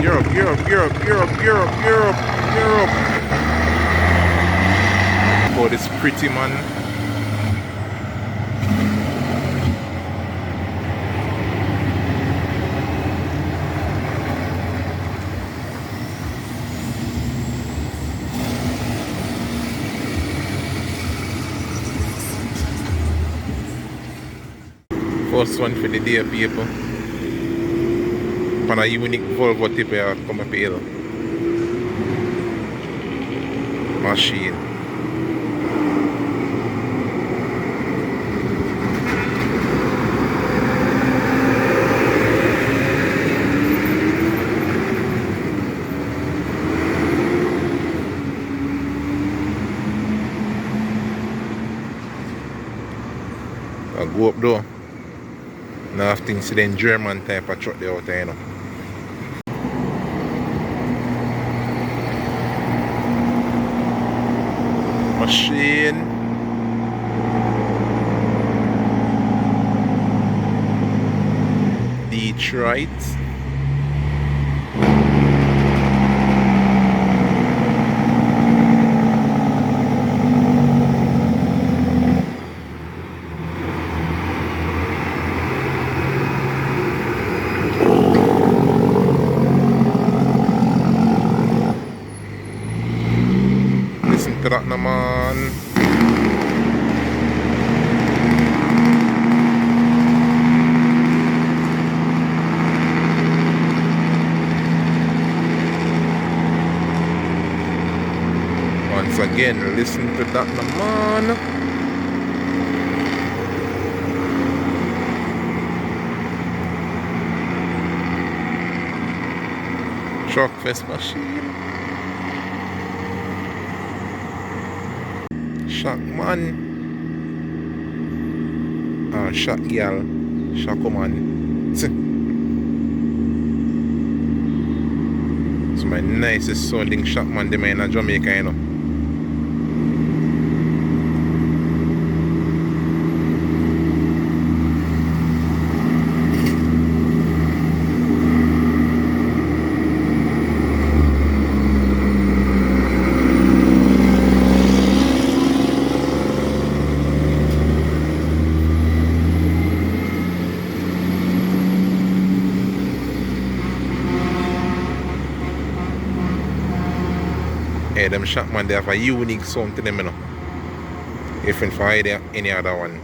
Europe, Europe, Europe, Europe, Europe, Europe, Europe. Oh, this pretty man. First one for the day, people. On a unique Volvo tip here, come up here. Machine. I go up though. Now I have things to the German type of truck there out there, you know. Machine. Detroit. Listen to that, no man. Once again, listen to that, no man. Truck Fest machine. Shock man. Shock girl. Shock man. It's my nicest sounding shock man them in Jamaica, you know. Hey, them Shackman, they have a unique sound to them, you know. Different from any other one.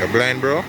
You're blind, bro?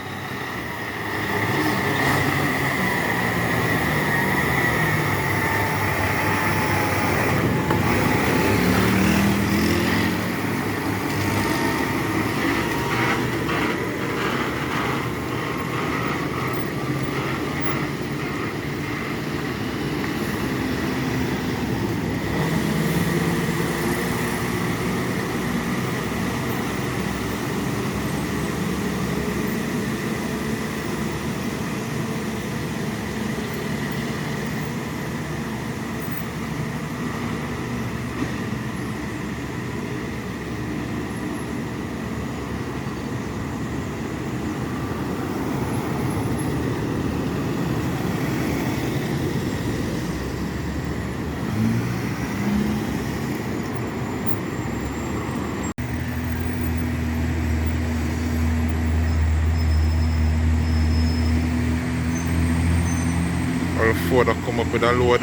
Ford that come up with a load.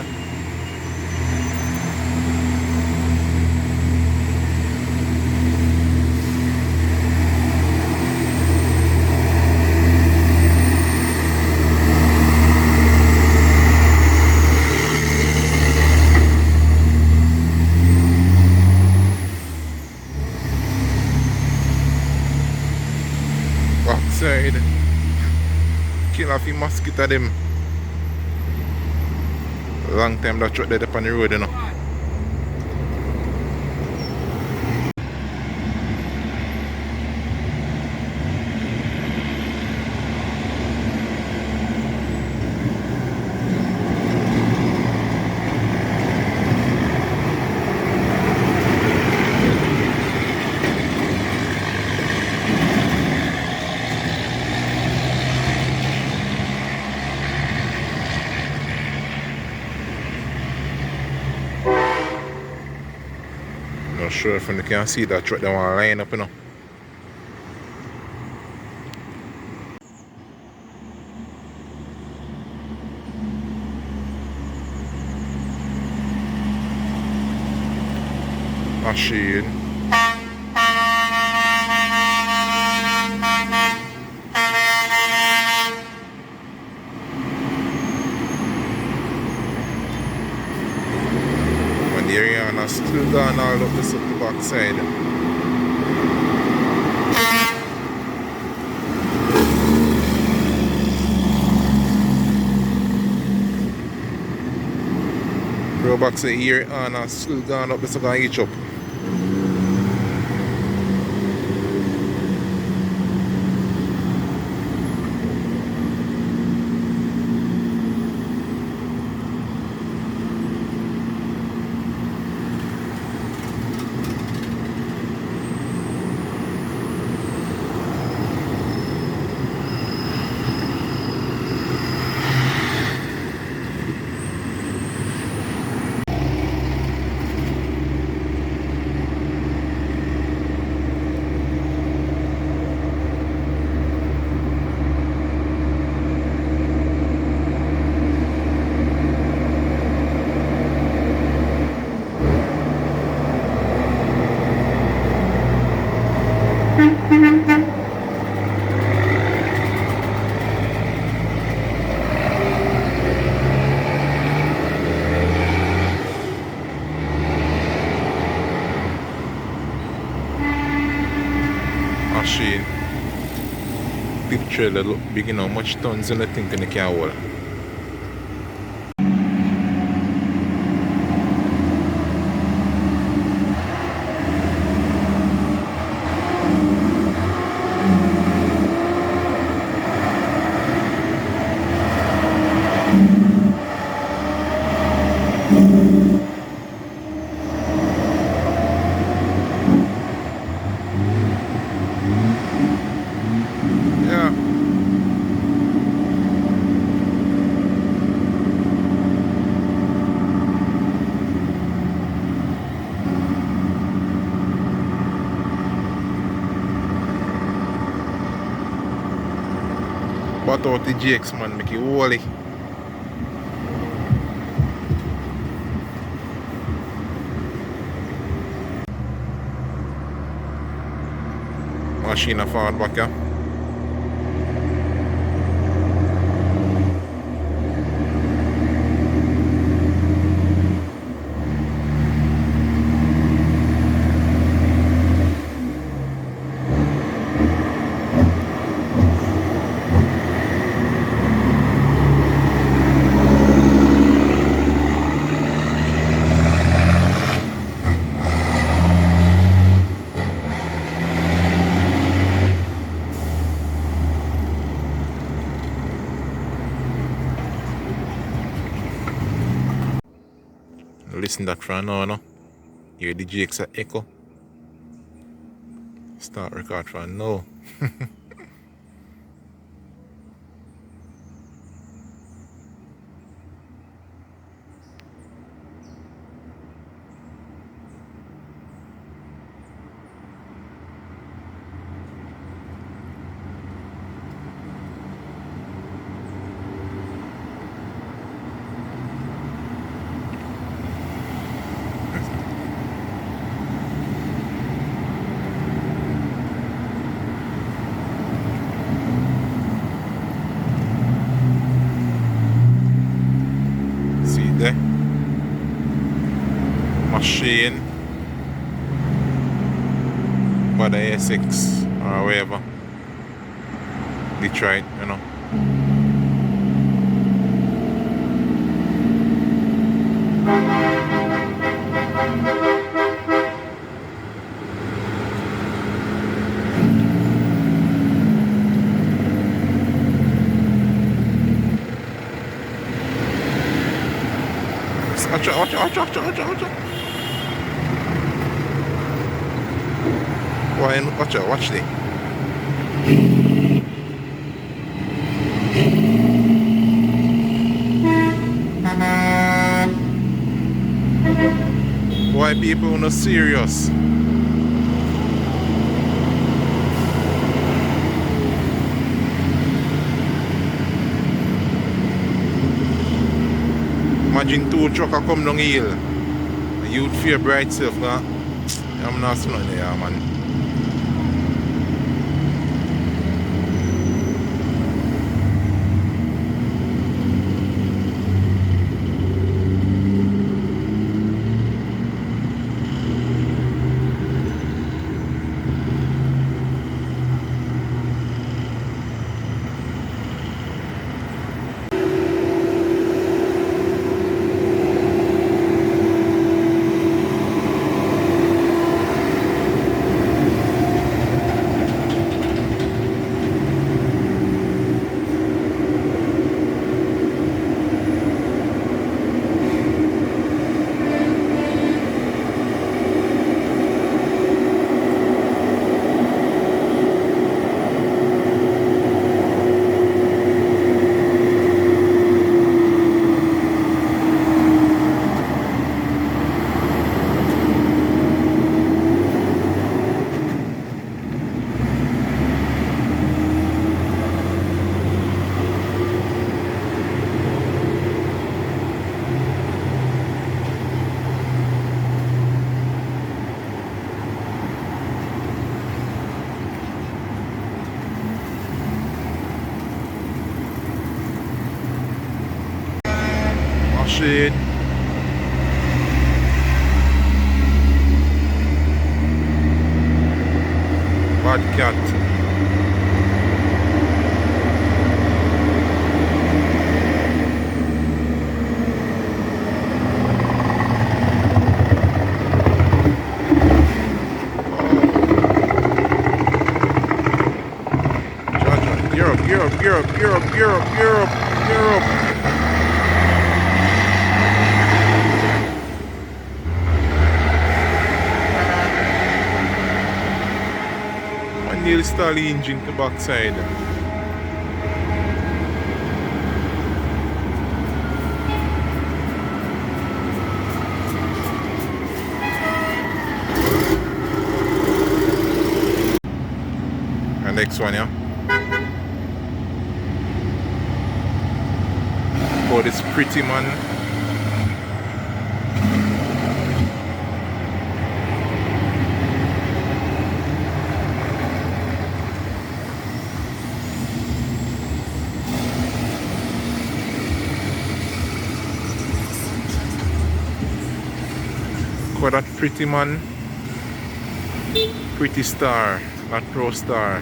Backside. Kill off the mosquito them. Long time that truck dead up on the road, you know. Not sure if you can see that truck that one line up, you know. Machine. When the area and still gone all up this up the backside. Bro back say here and still gone up this gonna each up. Machine. Big trailer look big, you know, much tons in the thing in the can hold. Yeah. But out the GX man, make it holy. Machine a forward back, yeah. Listen that from now, no? Hear the GX echo. Start record from now. Shane, by the Essex or wherever. Detroit, you know. Watch out. Watch this. Why people not serious? Imagine two trucker come down hill. You'd fear bright self, nah? I'm not seeing nothing there, man. Shit. Bad cat. Europe. Nearly start the engine to backside. And next one, yeah. Oh, this pretty man. That pretty man, pretty star, not pro star.